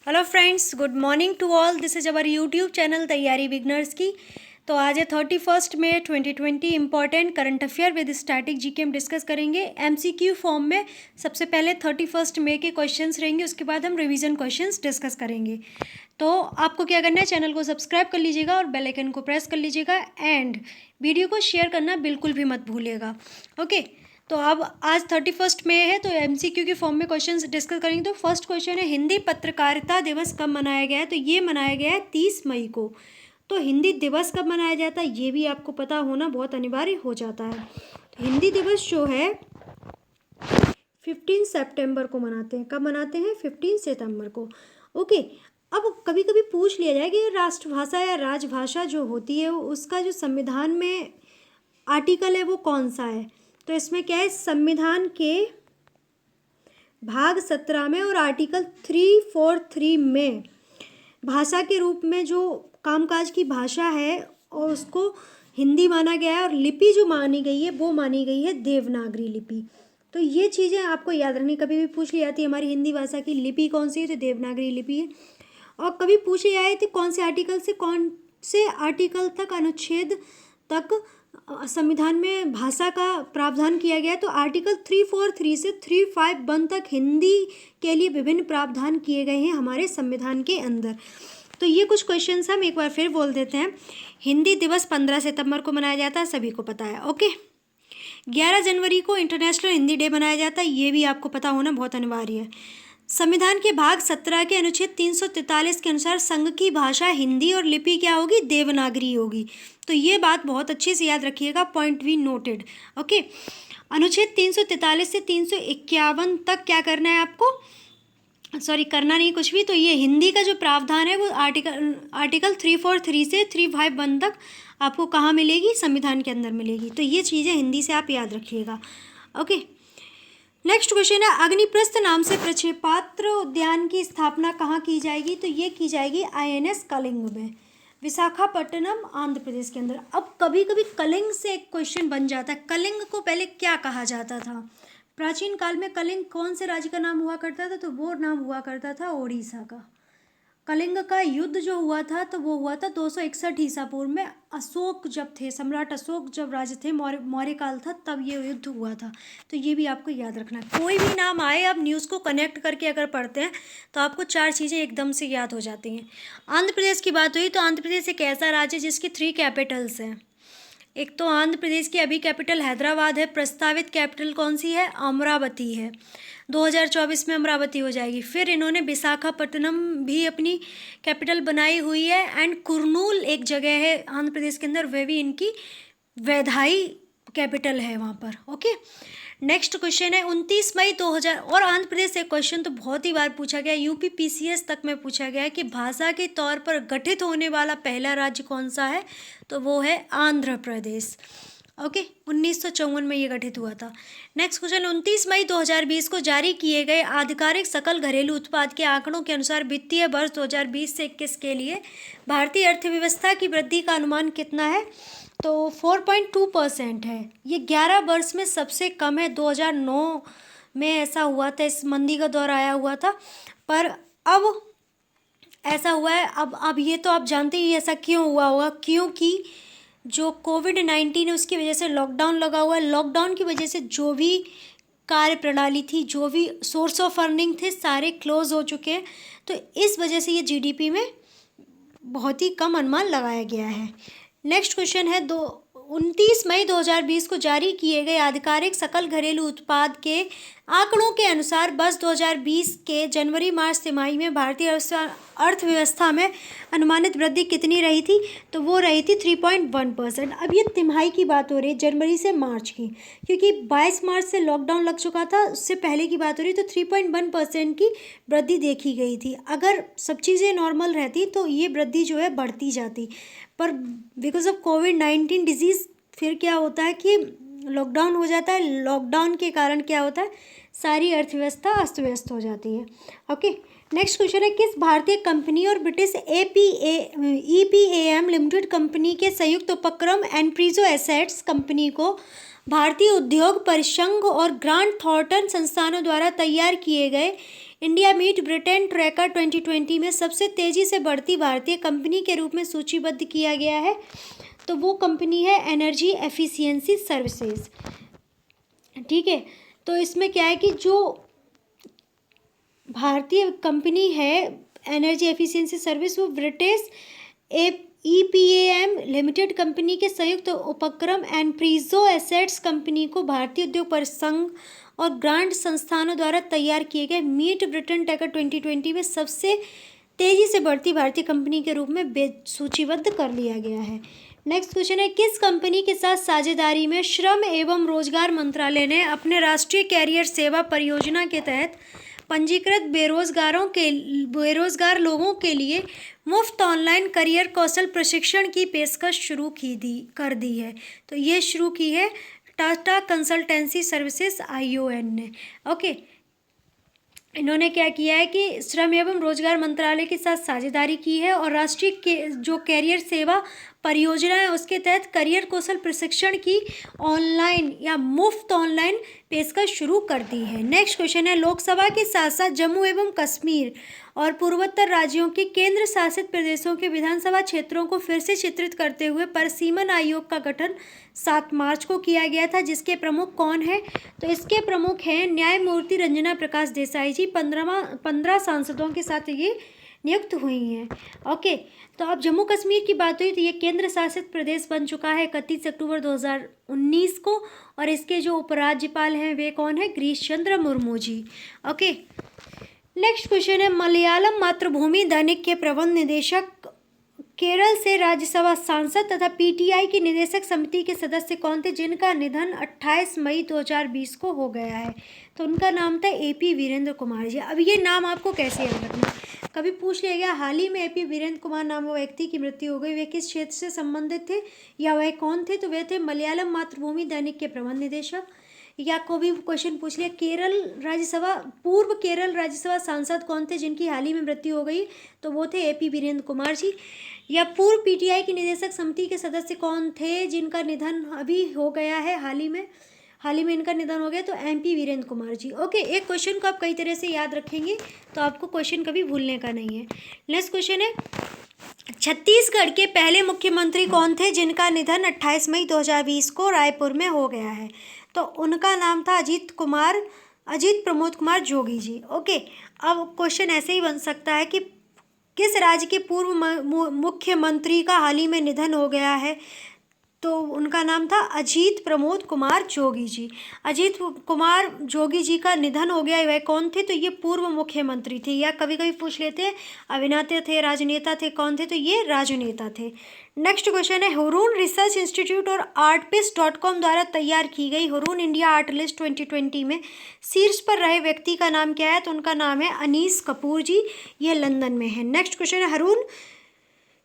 Hello friends, good morning to all. This is our YouTube channel तैयारी beginners की। तो आज है 31 मई 2020। Important current affair with static GK हम डिस्कस करेंगे एमसीक्यू फॉर्म में। सबसे पहले 31 मई के क्वेश्चंस रहेंगे, उसके बाद हम रिवीजन क्वेश्चंस डिस्कस करेंगे। तो आपको क्या करना है, चैनल को सब्सक्राइब कर लीजिएगा और बेल आइकन को प्रेस कर लीजिएगा एंड वीडियो को शेयर करना बिल्कुल भी मत भूलिएगा। ओके, तो अब आज 31 मई है तो एमसीक्यू के फॉर्म में क्वेश्चंस डिस्कस करेंगे। तो फर्स्ट क्वेश्चन है, हिंदी पत्रकारिता दिवस कब मनाया गया है? तो ये मनाया गया है 30 मई को। तो हिंदी दिवस कब मनाया जाता है ये भी आपको पता होना बहुत अनिवार्य हो जाता है। तो हिंदी दिवस जो है 15 सितंबर को मनाते हैं। कब मनाते हैं? 15 सितंबर को। ओके, अब कभी कभी पूछ लिया जाए कि राष्ट्रभाषा या राजभाषा जो होती है उसका जो संविधान में आर्टिकल है वो कौन सा है? तो इसमें क्या है, संविधान के भाग 17 में और आर्टिकल 343 में भाषा के रूप में जो कामकाज की भाषा है और उसको हिंदी माना गया है, और लिपि जो मानी गई है वो मानी गई है देवनागरी लिपि। तो ये चीज़ें आपको याद रखनी। कभी भी पूछ ली जाती है हमारी हिंदी भाषा की लिपि कौन सी है, तो देवनागरी लिपि है। और कभी पूछे जाए तो कौन से आर्टिकल से कौन से आर्टिकल तक, अनुच्छेद तक संविधान में भाषा का प्रावधान किया गया है, तो आर्टिकल 343 से 351 तक हिंदी के लिए विभिन्न प्रावधान किए गए हैं हमारे संविधान के अंदर। तो ये कुछ क्वेश्चंस हम एक बार फिर बोल देते हैं। हिंदी दिवस 15 सितंबर को मनाया जाता है, सभी को पता है। ओके, 11 जनवरी को इंटरनेशनल हिंदी डे मनाया जाता है, ये भी आपको पता होना बहुत अनिवार्य है। संविधान के भाग 17 के अनुच्छेद 343 के अनुसार संघ की भाषा हिंदी और लिपि क्या होगी? देवनागरी होगी। तो ये बात बहुत अच्छे से याद रखिएगा, पॉइंट वी नोटेड। ओके, अनुच्छेद 343 से 351 तक क्या करना है आपको? सॉरी, करना नहीं कुछ भी। तो ये हिंदी का जो प्रावधान है वो आर्टिकल 343 से 351 तक आपको कहाँ मिलेगी? संविधान के अंदर मिलेगी। तो ये चीज़ें हिंदी से आप याद रखिएगा। ओके, नेक्स्ट क्वेश्चन है, अग्निप्रस्थ नाम से प्रक्षेपास्त्र उद्यान की स्थापना कहाँ की जाएगी? तो ये की जाएगी INS कलिंग में, विशाखापट्टनम, आंध्र प्रदेश के अंदर। अब कभी कभी कलिंग से एक क्वेश्चन बन जाता है, कलिंग को पहले क्या कहा जाता था? प्राचीन काल में कलिंग कौन से राज्य का नाम हुआ करता था? तो वो नाम हुआ करता था ओडिशा का। कलिंग का युद्ध जो हुआ था तो वो हुआ था 261 ईसा पूर्व में। अशोक जब थे, सम्राट अशोक जब राजा थे, मौर्य काल था, तब ये युद्ध हुआ था। तो ये भी आपको याद रखना है। कोई भी नाम आए, आप न्यूज़ को कनेक्ट करके अगर पढ़ते हैं तो आपको 4 चीज़ें एकदम से याद हो जाती हैं। आंध्र प्रदेश की बात हुई तो आंध्र प्रदेश एक ऐसा राज्य है जिसकी 3 कैपिटल्स हैं। एक तो आंध्र प्रदेश की अभी कैपिटल हैदराबाद है, प्रस्तावित कैपिटल कौन सी है? अमरावती है। 2024 में अमरावती हो जाएगी। फिर इन्होंने विशाखापट्टनम भी अपनी कैपिटल बनाई हुई है, एंड कुर्नूल एक जगह है आंध्र प्रदेश के अंदर, वह भी इनकी वैधाई कैपिटल है वहाँ पर। ओके, नेक्स्ट क्वेश्चन है 29 मई 2000। और आंध्र प्रदेश से क्वेश्चन तो बहुत ही बार पूछा गया, यूपी PCS तक में पूछा गया है कि भाषा के तौर पर गठित होने वाला पहला राज्य कौन सा है? तो वो है आंध्र प्रदेश। ओके, 1954 में ये गठित हुआ था। नेक्स्ट क्वेश्चन, 29 मई 2020 को जारी किए गए आधिकारिक सकल घरेलू उत्पाद के आंकड़ों के अनुसार वित्तीय वर्ष 2020 से 21 के लिए भारतीय अर्थव्यवस्था की वृद्धि का अनुमान कितना है? तो 4.2% है। ये 11 वर्ष में सबसे कम है। 2009 में ऐसा हुआ था, इस मंदी का दौर आया हुआ था, पर अब ऐसा हुआ है। अब ये तो आप जानते ही ऐसा क्यों हुआ होगा, क्योंकि जो कोविड-19 है उसकी वजह से लॉकडाउन लगा हुआ है। लॉकडाउन की वजह से जो भी कार्य प्रणाली थी, जो भी सोर्स ऑफ अर्निंग थे, सारे क्लोज हो चुके हैं। तो इस वजह से ये GDP में बहुत ही कम अनुमान लगाया गया है। नेक्स्ट क्वेश्चन है, 29 मई 2020 को जारी किए गए आधिकारिक सकल घरेलू उत्पाद के आंकड़ों के अनुसार वर्ष 2020 के जनवरी मार्च तिमाही में भारतीय अर्थव्यवस्था में अनुमानित वृद्धि कितनी रही थी? तो वो रही थी 3.1%। अब ये तिमाही की बात हो रही है, जनवरी से मार्च की, क्योंकि 22 मार्च से लॉकडाउन लग चुका था, उससे पहले की बात हो रही। तो 3.1% की वृद्धि देखी गई थी। अगर सब चीज़ें नॉर्मल रहती तो ये वृद्धि जो है बढ़ती जाती, पर बिकॉज ऑफ कोविड-19 डिजीज़ फिर क्या होता है कि लॉकडाउन हो जाता है। लॉकडाउन के कारण क्या होता है, सारी अर्थव्यवस्था अस्त व्यस्त हो जाती है। ओके, नेक्स्ट क्वेश्चन है, किस भारतीय कंपनी और ब्रिटिश EPAM लिमिटेड कंपनी के संयुक्त उपक्रम एनप्रीजो एसेट्स कंपनी को भारतीय उद्योग परिसंघ और ग्रांट थॉर्टन संस्थानों द्वारा तैयार किए गए इंडिया मीट ब्रिटेन ट्रैकर 2020 में सबसे तेज़ी से बढ़ती भारतीय कंपनी के रूप में सूचीबद्ध किया गया है, तो वो कंपनी है एनर्जी एफिशिएंसी सर्विसेज। ठीक है, तो इसमें क्या है कि जो भारतीय कंपनी है एनर्जी एफिशिएंसी सर्विस, वो ब्रिटिश EPAM लिमिटेड कंपनी के संयुक्त उपक्रम एनप्रीजो एसेट्स कंपनी को भारतीय उद्योग परिसंघ और ग्रांट संस्थानों द्वारा तैयार किए गए मीट ब्रिटेन ट्रैकर 2020 में सबसे तेजी से बढ़ती भारतीय कंपनी के रूप में सूचीबद्ध कर लिया गया है। नेक्स्ट क्वेश्चन है, किस कंपनी के साथ साझेदारी में श्रम एवं रोजगार मंत्रालय ने अपने राष्ट्रीय कैरियर सेवा परियोजना के तहत पंजीकृत बेरोजगार लोगों के लिए मुफ्त ऑनलाइन करियर कौशल प्रशिक्षण की पेशकश कर दी है? तो ये शुरू की है टाटा कंसल्टेंसी सर्विसेज ION ने। ओके, इन्होंने क्या किया है कि श्रम एवं रोजगार मंत्रालय के साथ साझेदारी की है और राष्ट्रीय जो कैरियर सेवा परियोजना है उसके तहत करियर कौशल प्रशिक्षण की ऑनलाइन या मुफ्त ऑनलाइन पेशकश शुरू कर दी है। नेक्स्ट क्वेश्चन है, लोकसभा के साथ साथ जम्मू एवं कश्मीर और पूर्वोत्तर राज्यों के केंद्र शासित प्रदेशों के विधानसभा क्षेत्रों को फिर से चित्रित करते हुए परिसीमन आयोग का गठन 7 मार्च को किया गया था, जिसके प्रमुख कौन है? तो इसके प्रमुख हैं न्यायमूर्ति रंजना प्रकाश देसाई जी। 15 सांसदों के साथ ये नियुक्त हुई हैं। ओके, तो अब जम्मू कश्मीर की बात हुई तो ये केंद्र शासित प्रदेश बन चुका है 31 अक्टूबर 2019 को, और इसके जो उपराज्यपाल हैं वे कौन है? Girish Chandra Murmu ji. Okay, next question है, मलयालम मातृभूमि दैनिक के प्रबंध निदेशक, केरल से राज्यसभा सांसद तथा PTI की निदेशक समिति के सदस्य कौन थे जिनका निधन 28 मई 2020 को हो गया है? तो उनका नाम था AP वीरेंद्र कुमार जी। अब ये नाम आपको कैसे याद रखना, कभी पूछ लिया गया हाल ही में AP वीरेंद्र कुमार नामक व्यक्ति की मृत्यु हो गई, वे किस क्षेत्र से संबंधित थे या वह कौन थे? तो वे थे मलयालम मातृभूमि दैनिक के प्रबंध निदेशक। या को भी क्वेश्चन पूछ लिया पूर्व केरल राज्यसभा सांसद कौन थे जिनकी हाल ही में मृत्यु हो गई? तो वो थे AP वीरेंद्र कुमार जी। या पूर्व PTI की निदेशक समिति के सदस्य कौन थे जिनका निधन अभी हो गया है, हाल ही में इनका निधन हो गया? तो MP वीरेंद्र कुमार जी। ओके, एक क्वेश्चन को आप कई तरह से याद रखेंगे तो आपको क्वेश्चन कभी भूलने का नहीं है। नेक्स्ट क्वेश्चन है, छत्तीसगढ़ के पहले मुख्यमंत्री कौन थे जिनका निधन 28 मई 2020 को रायपुर में हो गया है? तो उनका नाम था अजीत प्रमोद कुमार जोगी जी। ओके, अब क्वेश्चन ऐसे ही बन सकता है कि किस राज्य के पूर्व मुख्यमंत्री का हाल ही में निधन हो गया है? तो उनका नाम था अजीत प्रमोद कुमार जोगी जी। अजीत कुमार जोगी जी का निधन हो गया, वह कौन थे? तो ये पूर्व मुख्यमंत्री थे। या कभी कभी पूछ लेते हैं अभिनेता थे, राजनेता थे, कौन थे? तो ये राजनेता थे। नेक्स्ट क्वेश्चन है, हुरून रिसर्च इंस्टीट्यूट और artpist.com द्वारा तैयार की गई हुरून इंडिया आर्ट लिस्ट 2020 में शीर्ष पर रहे व्यक्ति का नाम क्या है? तो उनका नाम है अनीस कपूर जी, यह लंदन में है। नेक्स्ट क्वेश्चन है, हुरून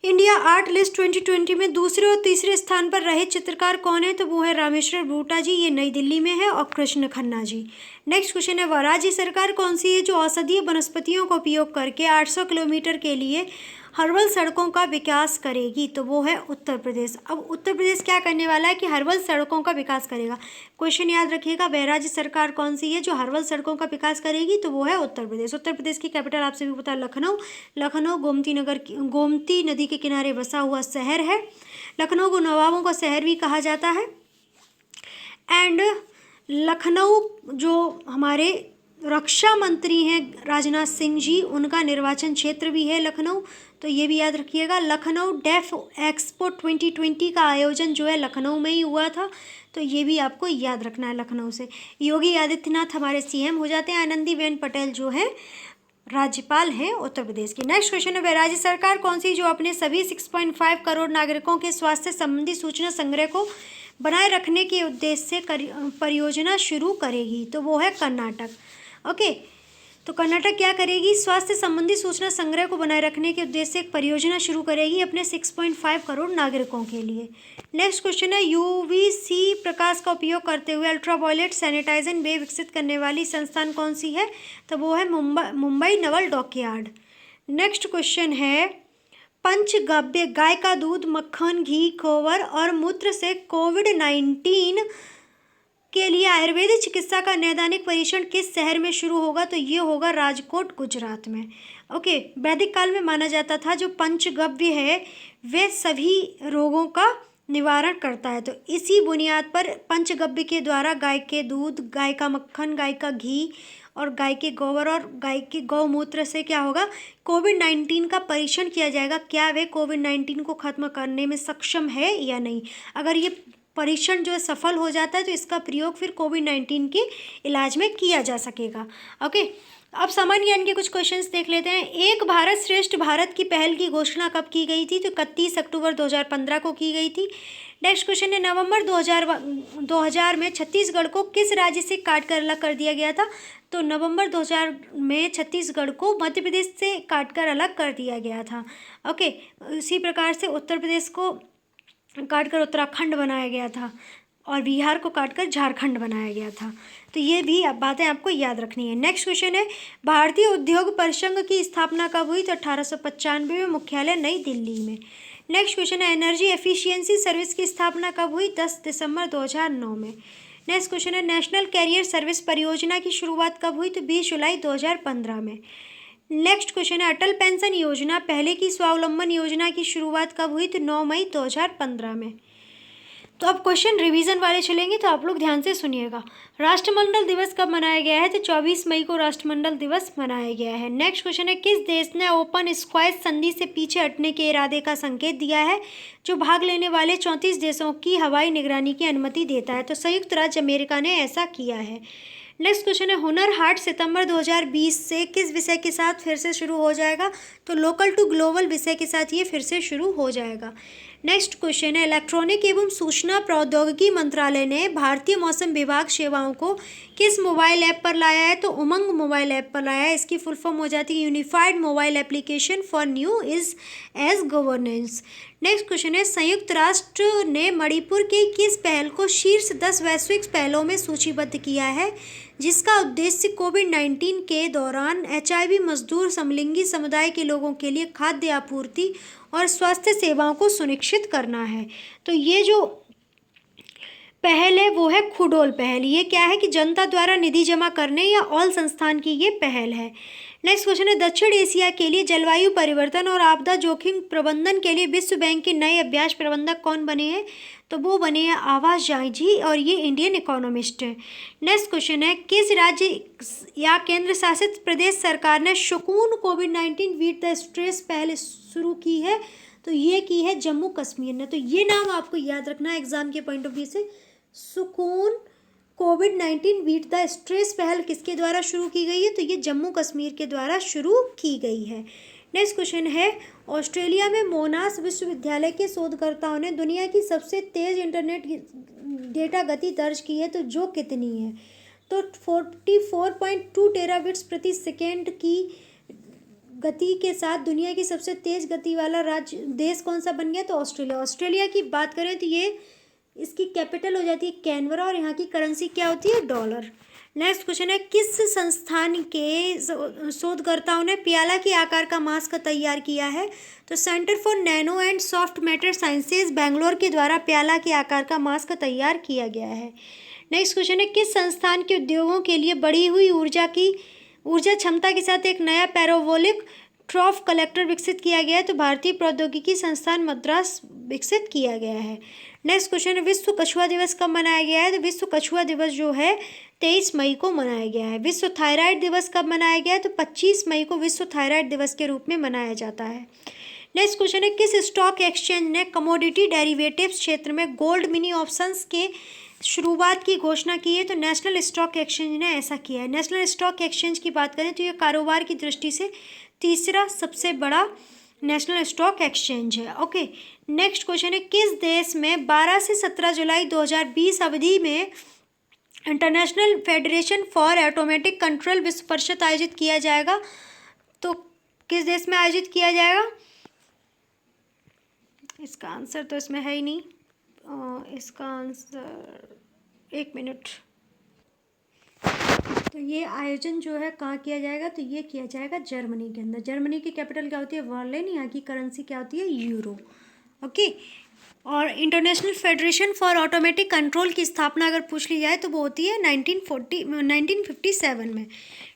इंडिया आर्ट लिस्ट 2020 में दूसरे और तीसरे स्थान पर रहे चित्रकार कौन है? तो वो है रामेश्वर बूटा जी, ये नई दिल्ली में है, और कृष्ण खन्ना जी। नेक्स्ट क्वेश्चन है, वह राज्य सरकार कौन सी है जो औषधीय वनस्पतियों का उपयोग करके 800 किलोमीटर के लिए हर्बल सड़कों का विकास करेगी? तो वो है उत्तर प्रदेश। अब उत्तर प्रदेश क्या करने वाला है कि हर्बल सड़कों का विकास करेगा। क्वेश्चन याद रखिएगा, वह राज्य सरकार कौन सी है जो हर्बल सड़कों का विकास करेगी? तो वो है उत्तर प्रदेश। उत्तर प्रदेश की कैपिटल आपसे भी पता है लखनऊ गोमती नदी के किनारे बसा हुआ शहर है। लखनऊ को नवाबों का शहर भी कहा जाता है। एंड लखनऊ जो हमारे रक्षा मंत्री हैं राजनाथ सिंह जी, उनका निर्वाचन क्षेत्र भी है लखनऊ, तो ये भी याद रखिएगा। लखनऊ डेफ एक्सपो 2020 का आयोजन जो है लखनऊ में ही हुआ था, तो ये भी आपको याद रखना है लखनऊ से। योगी आदित्यनाथ हमारे CM हो जाते हैं, आनंदीबेन पटेल जो है राज्यपाल हैं उत्तर प्रदेश की। नेक्स्ट क्वेश्चन है, वह राज्य सरकार कौन सी जो अपने सभी 6.5 करोड़ नागरिकों के स्वास्थ्य संबंधी सूचना संग्रह को बनाए रखने के उद्देश्य से परियोजना शुरू करेगी? तो वो है कर्नाटक। ओके, तो कर्नाटक क्या करेगी? स्वास्थ्य संबंधी सूचना संग्रह को बनाए रखने के उद्देश्य से एक परियोजना शुरू करेगी अपने 6.5 करोड़ नागरिकों के लिए। नेक्स्ट क्वेश्चन है, UVC प्रकाश का उपयोग करते हुए अल्ट्रावायलेट सैनिटाइजर वे विकसित करने वाली संस्थान कौन सी है? तो वो है Mumbai Naval dockyard. Next question है, पंचगव्य गाय का दूध, मक्खन, घी, गोबर और मूत्र से कोविड-19 के लिए आयुर्वेदिक चिकित्सा का नैदानिक परीक्षण किस शहर में शुरू होगा? तो ये होगा राजकोट, गुजरात में। ओके, वैदिक काल में माना जाता था जो पंचगव्य है वे सभी रोगों का निवारण करता है। तो इसी बुनियाद पर पंचगव्य के द्वारा गाय के दूध, गाय का मक्खन, गाय का घी और गाय के गोबर और गाय के गौमूत्र से क्या होगा? कोविड-19 का परीक्षण किया जाएगा। क्या वे कोविड-19 को खत्म करने में सक्षम है या नहीं? अगर ये परीक्षण जो है सफल हो जाता है तो इसका प्रयोग फिर कोविड-19 के इलाज में किया जा सकेगा। ओके, अब सामान्य ज्ञान के कुछ क्वेश्चंस देख लेते हैं। एक भारत श्रेष्ठ भारत की पहल की घोषणा कब की गई थी? तो 31 अक्टूबर 2015 को की गई थी। नेक्स्ट क्वेश्चन है, नवंबर 2000 में छत्तीसगढ़ को किस राज्य से काट कर अलग कर दिया गया था? तो नवंबर 2000 में छत्तीसगढ़ को मध्य प्रदेश से काट कर अलग कर दिया गया था। ओके, इसी प्रकार से उत्तर प्रदेश को काट कर उत्तराखंड बनाया गया था और बिहार को काटकर झारखंड बनाया गया था। तो ये भी बातें आपको याद रखनी है। नेक्स्ट क्वेश्चन है, भारतीय उद्योग परिसंघ की स्थापना कब हुई? तो 1895 में, मुख्यालय नई दिल्ली में। नेक्स्ट क्वेश्चन है, एनर्जी एफिशिएंसी सर्विस की स्थापना कब हुई? 10 दिसंबर 2009 में। नेक्स्ट क्वेश्चन है, नेशनल कैरियर सर्विस परियोजना की शुरुआत कब हुई? तो 20 जुलाई 2015 में। नेक्स्ट क्वेश्चन है, अटल पेंशन योजना पहले की स्वावलंबन योजना की शुरुआत कब हुई? तो 9 मई 2015 में। तो अब क्वेश्चन रिवीजन वाले चलेंगे, तो आप लोग ध्यान से सुनिएगा। राष्ट्रमंडल दिवस कब मनाया गया है? तो 24 मई को राष्ट्रमंडल दिवस मनाया गया है। नेक्स्ट क्वेश्चन है, किस देश ने ओपन स्काईज संधि से पीछे हटने के इरादे का संकेत दिया है जो भाग लेने वाले 34 देशों की हवाई निगरानी की अनुमति देता है? तो संयुक्त राज्य अमेरिका ने ऐसा किया है। नेक्स्ट क्वेश्चन है, हुनर हाट सितंबर 2020 से किस विषय के साथ फिर से शुरू हो जाएगा? तो लोकल टू ग्लोबल विषय के साथ ये फिर से शुरू हो जाएगा। नेक्स्ट क्वेश्चन है, इलेक्ट्रॉनिक एवं सूचना प्रौद्योगिकी मंत्रालय ने भारतीय मौसम विभाग सेवाओं को किस मोबाइल ऐप पर लाया है? तो उमंग मोबाइल ऐप पर लाया है। इसकी फुल फॉर्म हो जाती है unified mobile application for new is age governance. Next question है, संयुक्त राष्ट्र ने मणिपुर के किस पहल को शीर्ष 10 वैश्विक पहलों में सूचीबद्ध किया है जिसका उद्देश्य कोविड-19 के दौरान HIV मजदूर समलिंगी समुदाय के लोगों के लिए खाद्य आपूर्ति और स्वास्थ्य सेवाओं को सुनिश्चित करना है? तो ये जो पहल है वो है खुडोल पहल। ये क्या है कि जनता द्वारा निधि जमा करने या ऑल संस्थान की ये पहल है। नेक्स्ट क्वेश्चन है, दक्षिण एशिया के लिए जलवायु परिवर्तन और आपदा जोखिम प्रबंधन के लिए विश्व बैंक के नए अभ्यास प्रबंधक कौन बने हैं? तो वो बने हैं आवास जायजी और ये इंडियन इकोनॉमिस्ट है। नेक्स्ट क्वेश्चन है, किस राज्य या केंद्र शासित प्रदेश सरकार ने सुकून कोविड-19 बीट द स्ट्रेस पहल शुरू की है? तो ये की है जम्मू कश्मीर ने। तो ये नाम आपको याद रखना है एग्जाम के पॉइंट ऑफ व्यू से। सुकून कोविड-19 बीट द स्ट्रेस पहल किसके द्वारा शुरू की गई है? तो ये जम्मू कश्मीर के द्वारा शुरू की गई है। नेक्स्ट क्वेश्चन है, ऑस्ट्रेलिया में मोनाश विश्वविद्यालय के शोधकर्ताओं ने दुनिया की सबसे तेज इंटरनेट डेटा गति दर्ज की है, तो जो कितनी है? तो 44.2 टेराबिट्स प्रति सेकेंड की गति के साथ दुनिया की सबसे तेज गति वाला राज्य देश कौन सा बन गया? तो ऑस्ट्रेलिया। ऑस्ट्रेलिया की बात करें तो ये इसकी कैपिटल हो जाती है कैनबरा और यहाँ की करेंसी क्या होती है? डॉलर। नेक्स्ट क्वेश्चन है, किस संस्थान के शोधकर्ताओं ने प्याला के आकार का मास्क तैयार किया है? तो centre for nano and soft matter sciences Bangalore के द्वारा प्याला के आकार का मास्क तैयार किया गया है। नेक्स्ट क्वेश्चन है, किस संस्थान के उद्योगों के लिए बढ़ी हुई ऊर्जा क्षमता के साथ एक नया पैराबोलिक ट्रॉफ कलेक्टर विकसित किया गया है? तो भारतीय प्रौद्योगिकी संस्थान मद्रास विकसित किया गया है। नेक्स्ट क्वेश्चन है, विश्व कछुआ दिवस कब मनाया गया है? तो विश्व कछुआ दिवस जो है 23 मई को मनाया गया है। विश्व थायराइड दिवस कब मनाया गया है? तो 25 मई को विश्व थायराइड दिवस के रूप में मनाया जाता है। नेक्स्ट क्वेश्चन है, किस स्टॉक एक्सचेंज ने कमोडिटी डेरिवेटिव्स क्षेत्र में गोल्ड मिनी ऑप्शंस के शुरुआत की घोषणा की है? तो नेशनल स्टॉक एक्सचेंज ने ऐसा किया है। नेशनल स्टॉक एक्सचेंज की बात करें तो ये कारोबार की दृष्टि से तीसरा सबसे बड़ा नेशनल स्टॉक एक्सचेंज है। ओके, नेक्स्ट क्वेश्चन है, किस देश में 12 से 17 जुलाई 2020 अवधि में international federation for automatic control विश्व परिषद आयोजित किया जाएगा? तो किस देश में आयोजित किया जाएगा? इसका आंसर तो इसमें है ही नहीं। इसका आंसर 1 मिनट। तो ये आयोजन जो है कहाँ किया जाएगा? तो ये किया जाएगा जर्मनी के अंदर। जर्मनी की कैपिटल क्या होती है? बर्लिन। यहाँ की करेंसी क्या होती है? यूरो। ओके, और international federation for automatic control की स्थापना अगर पूछ ली जाए तो वो होती है 1957 में।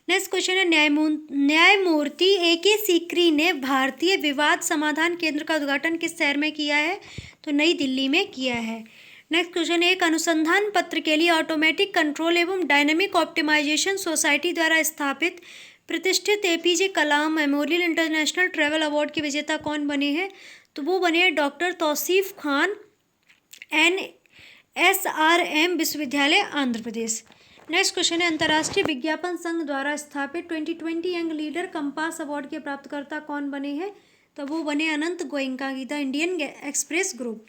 नेक्स्ट क्वेश्चन है न्यायमूर्ति A.K. सीकरी ने भारतीय विवाद समाधान केंद्र का उद्घाटन किस शहर में किया है? तो नई दिल्ली में किया है। नेक्स्ट क्वेश्चन है एक अनुसंधान पत्र के लिए ऑटोमेटिक कंट्रोल एवं डायनेमिक ऑप्टिमाइजेशन सोसाइटी द्वारा स्थापित प्रतिष्ठित APJ कलाम मेमोरियल इंटरनेशनल ट्रैवल अवार्ड के विजेता कौन बने हैं? तो वो बने हैं डॉक्टर तौसीफ खान, NSRM विश्वविद्यालय आंध्र प्रदेश। नेक्स्ट क्वेश्चन है अंतर्राष्ट्रीय विज्ञापन संघ द्वारा स्थापित 2020 यंग लीडर कंपास अवार्ड के प्राप्तकर्ता कौन बने हैं? तो वो बने अनंत गोयनका की the Indian express group.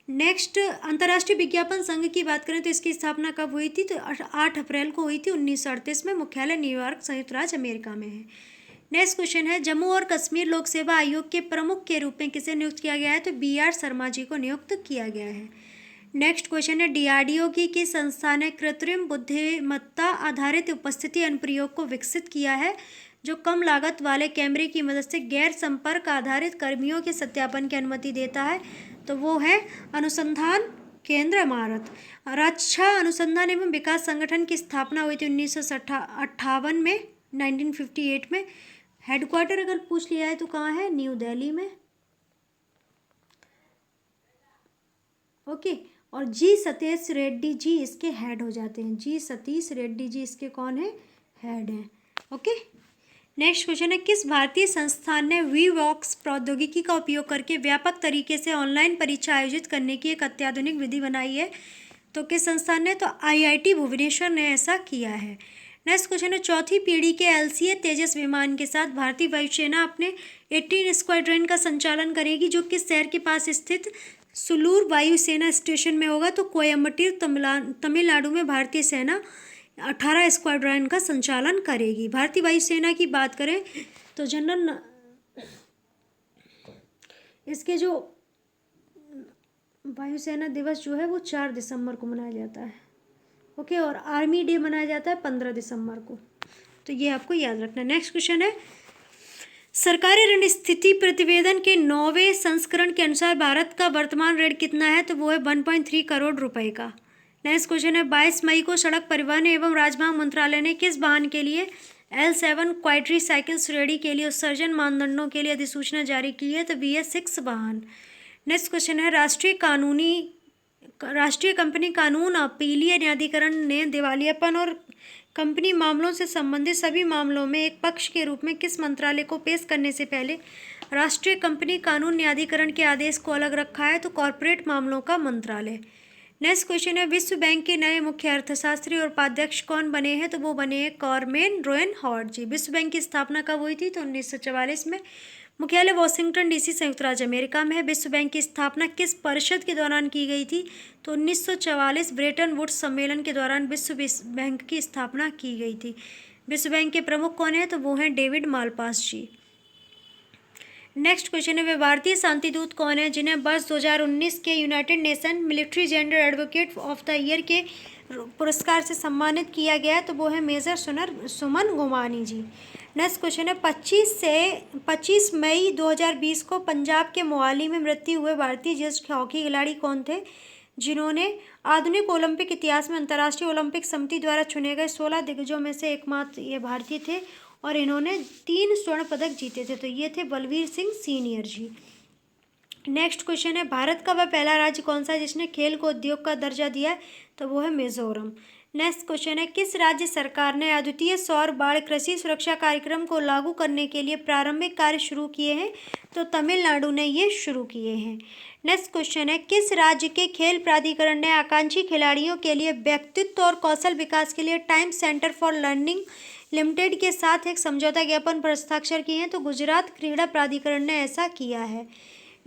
Next अंतर्राष्ट्रीय विज्ञापन संघ की बात करें तो इसकी स्थापना कब हुई थी? तो 8 अप्रैल को हुई थी 1938 में। मुख्यालय न्यूयॉर्क संयुक्त राज्य अमेरिका में है। नेक्स्ट क्वेश्चन है जम्मू और कश्मीर लोक सेवा आयोग के प्रमुख के रूप में किसे नियुक्त किया गया है? तो BR शर्मा जी को नियुक्त किया गया है। नेक्स्ट क्वेश्चन है DRDO की किस संस्था ने कृत्रिम बुद्धिमत्ता आधारित उपस्थिति अनुप्रयोग को विकसित किया है जो कम लागत वाले कैमरे की मदद से गैर संपर्क आधारित कर्मियों के सत्यापन की अनुमति देता है? तो वो है अनुसंधान केंद्र इमारत। रक्षा अनुसंधान एवं विकास संगठन की स्थापना हुई थी 1958 में, 1958 में। हेडक्वार्टर अगर पूछ लिया है तो कहाँ है? न्यू दिल्ली में। ओके। और जी सतीश रेड्डी जी इसके हेड हो जाते हैं। जी सतीश रेड्डी जी इसके कौन है? हेड हैं। ओके। नेक्स्ट क्वेश्चन है किस भारतीय संस्थान ने वीवॉक्स प्रौद्योगिकी का उपयोग करके व्यापक तरीके से ऑनलाइन परीक्षा आयोजित करने की एक अत्याधुनिक विधि बनाई है? तो किस संस्थान ने? तो IIT भुवनेश्वर ने ऐसा किया है। नेक्स्ट क्वेश्चन है चौथी पीढ़ी के LCA तेजस विमान के साथ भारतीय वायुसेना अपने 18 स्क्वाड्रन का संचालन करेगी जो किस शहर के पास स्थित सुलूर वायुसेना स्टेशन में होगा? तो कोयम्बटूर तमिलनाडु में भारतीय सेना 18 स्क्वाड्रन का संचालन करेगी। भारतीय वायुसेना की बात करें तो जनरल इसके जो वायुसेना दिवस जो है वो 4 दिसंबर को मनाया जाता है। ओके। और आर्मी डे मनाया जाता है 15 दिसंबर को। तो ये आपको याद रखना। नेक्स्ट क्वेश्चन है सरकारी ऋण स्थिति प्रतिवेदन के 9वें संस्करण के अनुसार भारत का वर्तमान ऋण कितना है? तो वो है 1.3 करोड़ रुपए का। नेक्स्ट क्वेश्चन है 22 मई को सड़क परिवहन एवं राजमार्ग मंत्रालय ने किस वाहन के लिए L7 क्वाड्री साइकिल श्रेणी के लिए उत्सर्जन मानदंडों के लिए अधिसूचना जारी की है? तो BS6 वाहन। नेक्स्ट क्वेश्चन है राष्ट्रीय कंपनी कानून अपीलीय न्यायाधिकरण ने दिवालियापन और कंपनी मामलों से संबंधित सभी मामलों में एक पक्ष के रूप में किस मंत्रालय को पेश करने से पहले राष्ट्रीय कंपनी कानून न्यायाधिकरण के आदेश को अलग रखा है? तो कॉर्पोरेट मामलों का मंत्रालय। नेक्स्ट क्वेश्चन है विश्व बैंक के नए मुख्य अर्थशास्त्री और उपाध्यक्ष कौन बने हैं? तो वो बने हैं कॉर्मेन रोएनहॉर्ट जी। विश्व बैंक की स्थापना कब हुई थी? तो 1944 में। मुख्यालय वॉशिंगटन DC संयुक्त राज्य अमेरिका में है। विश्व बैंक की स्थापना किस परिषद के दौरान की गई थी? तो 1944 ब्रेटन वुड्स सम्मेलन के दौरान विश्व बैंक की स्थापना की गई थी। विश्व बैंक के प्रमुख कौन है? तो वो हैं डेविड मालपास जी। नेक्स्ट क्वेश्चन है वे भारतीय शांति दूत कौन है जिन्हें वर्ष 2019 के United nation military gender advocate of the year के पुरस्कार से सम्मानित किया गया? तो वो है मेजर सुमन गोमानी जी। नेक्स्ट क्वेश्चन है 25 मई 2020 को पंजाब के मोहाली में मृत्यु हुए भारतीय ज्येष्ठ हॉकी खिलाड़ी कौन थे जिन्होंने आधुनिक ओलंपिक इतिहास में अंतर्राष्ट्रीय ओलंपिक समिति द्वारा चुने गए 16 दिग्गजों में से एकमात्र ये भारतीय थे और इन्होंने 3 स्वर्ण पदक जीते थे? तो ये थे बलवीर सिंह सीनियर जी। नेक्स्ट क्वेश्चन है भारत का वह पहला राज्य कौन सा है जिसने खेल को उद्योग का दर्जा दिया है? तो वो है मिजोरम। नेक्स्ट क्वेश्चन है किस राज्य सरकार ने अद्वितीय सौर बाढ़ कृषि सुरक्षा कार्यक्रम को लागू करने के लिए प्रारंभिक कार्य शुरू किए हैं? तो तमिलनाडु ने ये शुरू किए हैं। नेक्स्ट क्वेश्चन है किस राज्य के खेल प्राधिकरण ने आकांक्षी खिलाड़ियों के लिए व्यक्तित्व और कौशल विकास के लिए time centre for learning limited के साथ एक समझौता ज्ञापन पर हस्ताक्षर किए हैं? तो गुजरात क्रीड़ा प्राधिकरण ने ऐसा किया है।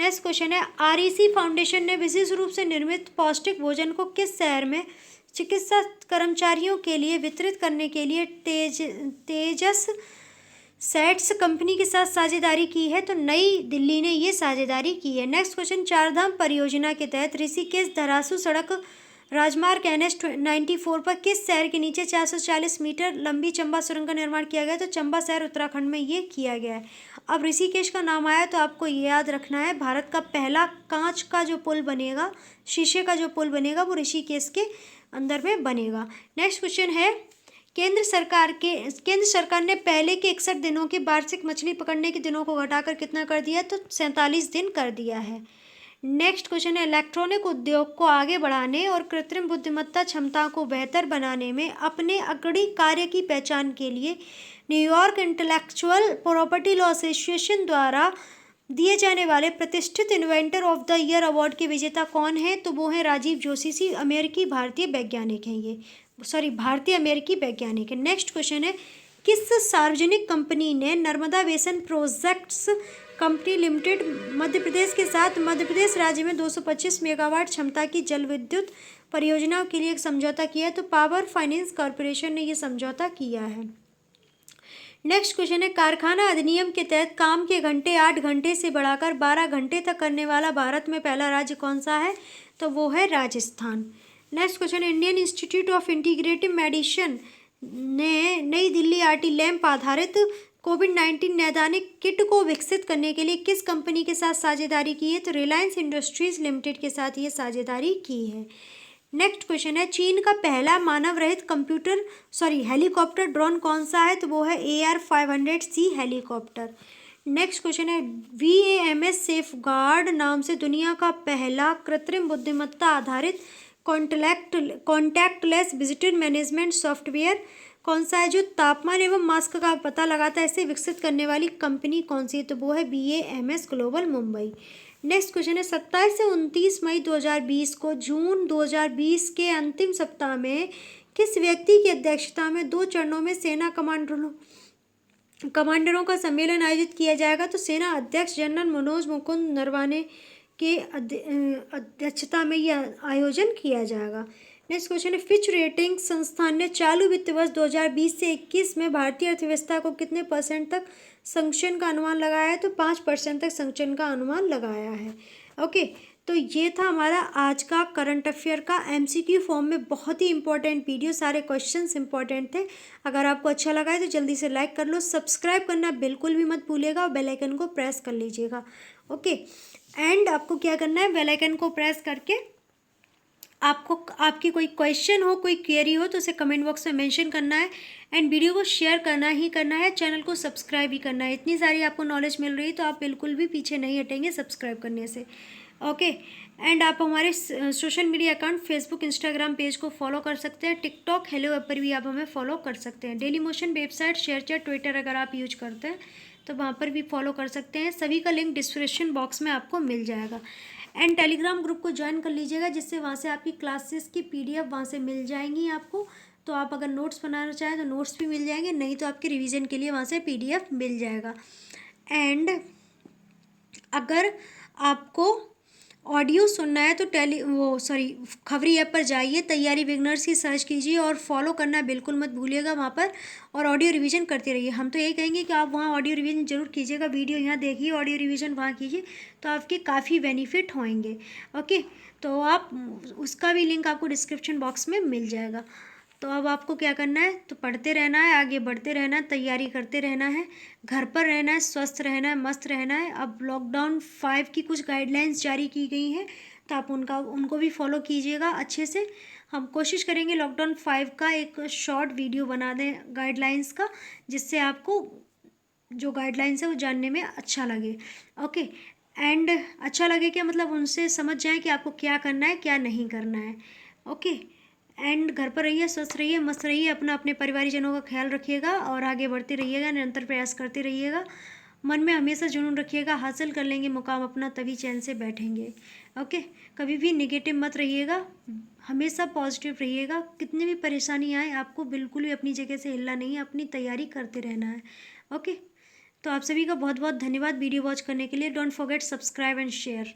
नेक्स्ट क्वेश्चन है REC फाउंडेशन ने विशेष रूप से निर्मित पौष्टिक भोजन को किस शहर में चिकित्सा कर्मचारियों के लिए वितरित करने के लिए तेजस सेट्स कंपनी के साथ साझेदारी की है? तो नई दिल्ली ने ये साझेदारी की है। नेक्स्ट क्वेश्चन चारधाम परियोजना के तहत ऋषिकेश धरासू सड़क राजमार्ग NH94 पर किस शहर के नीचे 440 मीटर लंबी चंबा सुरंग का निर्माण किया गया? तो चंबा शहर उत्तराखंड में ये किया गया है। अब ऋषिकेश का नाम आया तो आपको ये याद रखना है, भारत का पहला कांच का जो पुल बनेगा, शीशे का जो पुल बनेगा, वो ऋषिकेश के अंदर में बनेगा। नेक्स्ट क्वेश्चन है, केंद्र सरकार ने पहले के 61 दिनों के वार्षिक मछली पकड़ने के दिनों को घटाकर कितना कर दिया? तो 47 दिन कर दिया है। नेक्स्ट क्वेश्चन है, इलेक्ट्रॉनिक उद्योग को आगे बढ़ाने और कृत्रिम बुद्धिमत्ता क्षमता को बेहतर बनाने में अपने अग्रणी कार्य की पहचान के लिए New York intellectual property law association द्वारा दिए जाने वाले प्रतिष्ठित inventor of the year award के विजेता कौन है? तो वो है राजीव जोशी, भारतीय वैज्ञानिक हैं ये, भारतीय अमेरिकी वैज्ञानिक है। नेक्स्ट क्वेश्चन है, किस सार्वजनिक कंपनी ने Narmada basin projects company limited Madhya Pradesh के साथ मध्य प्रदेश राज्य में 225 मेगावाट क्षमता की जल विद्युत परियोजनाओं के लिए एक समझौता किया है? तो पावर फाइनेंस कॉरपोरेशन ने यह समझौता किया है। नेक्स्ट क्वेश्चन है, कारखाना अधिनियम के तहत काम के घंटे 8 घंटे से बढ़ाकर 12 घंटे तक करने वाला भारत में पहला राज्य कौन सा है? तो वो है राजस्थान। नेक्स्ट क्वेश्चन है, Indian institute of integrative medicine ने नई दिल्ली आरटी लैंप आधारित कोविड-19 नैदानिक किट को विकसित करने के लिए किस कंपनी के साथ साझेदारी की है? तो रिलायंस इंडस्ट्रीज लिमिटेड के साथ ये साझेदारी की है। नेक्स्ट क्वेश्चन है, चीन का पहला मानव रहित हेलीकॉप्टर ड्रोन कौन सा है? तो वो है AR-500C हेलीकॉप्टर। नेक्स्ट क्वेश्चन है, VAMS सेफगार्ड नाम से दुनिया का पहला कृत्रिम बुद्धिमत्ता आधारित कॉन्टैक्टलेस विजिटर मैनेजमेंट सॉफ्टवेयर कौन सा है? जो तापमान एवं मास्क का पता लगाता है, इसे विकसित करने वाली कंपनी कौन सी है? तो वो है BAMS global Mumbai. Next question है, 27 से 29 मई 2020 को जून 2020 के अंतिम सप्ताह में किस व्यक्ति की अध्यक्षता में 2 चरणों में सेना कमांडरों का सम्मेलन आयोजित किया जाएगा? तो सेना अध्यक्ष जनरल मनोज मुकुंद नरवाने के अध्यक्षता में यह आयोजन किया जाएगा। नेक्स्ट क्वेश्चन है, फिच रेटिंग संस्थान ने चालू वित्त वर्ष 2020 से 21 में भारतीय अर्थव्यवस्था को कितने % तक संकुचन का अनुमान लगाया है? तो 5% तक संकुचन का अनुमान लगाया है। ओके, तो ये था हमारा आज का करंट अफेयर का MCQ फॉर्म में बहुत ही इंपॉर्टेंट वीडियो। सारे क्वेश्चंस इंपॉर्टेंट थे। अगर आपको अच्छा लगा है तो जल्दी से लाइक कर लो, सब्सक्राइब करना बिल्कुल भी मत भूलिएगा और बेल आइकन को प्रेस कर लीजिएगा। ओके, एंड आपको क्या करना है, बेल आइकन को प्रेस करके आपकी कोई क्वेश्चन हो, कोई क्वेरी हो तो उसे कमेंट बॉक्स में मेंशन करना है एंड वीडियो को शेयर करना ही करना है, चैनल को सब्सक्राइब भी करना है। इतनी सारी आपको नॉलेज मिल रही है तो आप बिल्कुल भी पीछे नहीं हटेंगे सब्सक्राइब करने से। ओके, एंड आप हमारे social media account Facebook Instagram page को फॉलो कर सकते हैं, टिकटॉक हेलो ऐप पर भी आप हमें फॉलो कर सकते हैं। Daily motion website, ShareChat, Twitter अगर आप यूज करते हैं तो वहाँ पर भी फॉलो कर सकते हैं। सभी का लिंक डिस्क्रिप्शन बॉक्स में आपको मिल जाएगा। एंड टेलीग्राम ग्रुप को ज्वाइन कर लीजिएगा, जिससे वहाँ से आपकी क्लासेस की PDF वहाँ से मिल जाएंगी आपको। तो आप अगर नोट्स बनाना चाहें तो नोट्स भी मिल जाएंगे, नहीं तो आपके रिवीजन के लिए वहाँ से PDF मिल जाएगा। एंड अगर आपको ऑडियो सुनना है तो खबरी ऐप पर जाइए, तैयारी बिगनर्स की सर्च कीजिए और फॉलो करना बिल्कुल मत भूलिएगा वहाँ पर, और ऑडियो रिवीजन करते रहिए। हम तो यही कहेंगे कि आप वहाँ ऑडियो रिवीजन जरूर कीजिएगा, वीडियो यहाँ देखिए, ऑडियो रिवीजन वहाँ कीजिए, तो आपके काफ़ी बेनिफिट होंगे। ओके, तो आप उसका भी लिंक आपको डिस्क्रिप्शन बॉक्स में मिल जाएगा। तो अब आपको क्या करना है, तो पढ़ते रहना है, आगे बढ़ते रहना है, तैयारी करते रहना है, घर पर रहना है, स्वस्थ रहना है, मस्त रहना है। अब लॉकडाउन 5 की कुछ गाइडलाइंस जारी की गई हैं तो आप उनको भी फॉलो कीजिएगा अच्छे से। हम कोशिश करेंगे लॉकडाउन 5 का एक शॉर्ट वीडियो बना दें गाइडलाइंस का, जिससे आपको जो गाइडलाइंस है वो जानने में अच्छा लगे। ओके, एंड अच्छा लगे क्या मतलब, उनसे समझ जाएं कि आपको क्या करना है क्या नहीं करना है। ओके, एंड घर पर रहिए, स्वस्थ रहिए, मस्त रहिए, अपने परिवारजनों का ख्याल रखिएगा और आगे बढ़ते रहिएगा, निरंतर प्रयास करते रहिएगा। मन में हमेशा जुनून रखिएगा, हासिल कर लेंगे मुकाम अपना, तभी चैन से बैठेंगे। ओके, कभी भी नेगेटिव मत रहिएगा, हमेशा पॉजिटिव रहिएगा। कितनी भी परेशानी आए आपको बिल्कुल भी अपनी जगह से हिलना नहीं है, अपनी तैयारी करते रहना है। ओके, तो आप सभी का बहुत बहुत धन्यवाद वीडियो वॉच करने के लिए। Don't forget subscribe and share.